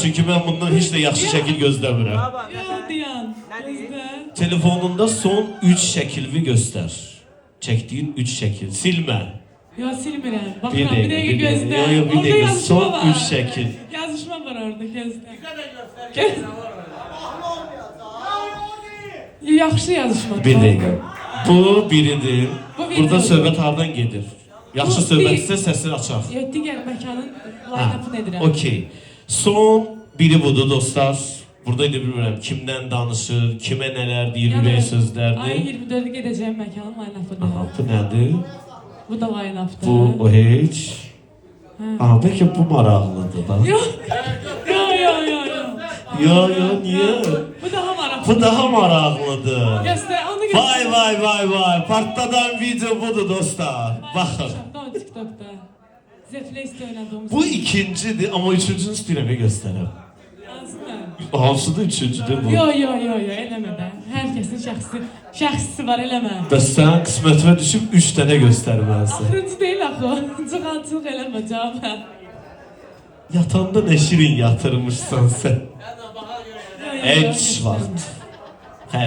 Çünki mən bundan heç də yaxşı şəkil gözləmirəm. Yox deyən. Gözlə. Telefonunda son 3 şəkilvi göstər. Çəkdiyin 3 şəkil. Silmə. Yox silmirəm. Bir Baxıram bir dəqiqə gözlə. Yox, bir Orada dəqiqə. yazışma Son var. 3 şəkil. Yazışma var orada gözlə. Yaxşı yazışma. Bir dəqiqə. Bu biridir. Bu biridir. Burada söhbət hardan gedir? Yaxşı Bu söhbət bir- isə səsini açaq. Digər məkanın Ha, line-up'ını edirəm. okey. Son biri budur dostlar. Burada indi bilmirəm kimdən danışır, kimə nələr deyir, ürək sözlərdir. Ayın 24'ü gedəcəyim məkanın line-up'ıdır. Aha, bu nədir? Bu da line-up'dır. Bu o heç. Aha, bəlkə bu maraqlıdır da. Yox. Yox. Yo, niyə? Bu daha maraqlı. Bu daha maraqlıdır. Göstər, onu göstər. Vay. Partladan video budur dostlar. Baxın. Tamam TikTok'da. Zeflex'te oynadığımız. Bu ikincidir, amma üçüncünü istəyirəm göstərəm. Yazmı? Hansıdır üçüncüdür bu? Yox, eləmə də. Hər kəsin şəxsisi var, eləmə. Bəs sən qismətimə düşüb 3 dənə göstərməlisən. Axırıncı deyil axı o. Cığancıq eləmə, cavab ver. Yatanda nə şirin yatırmışsan sən. Heç vaxt.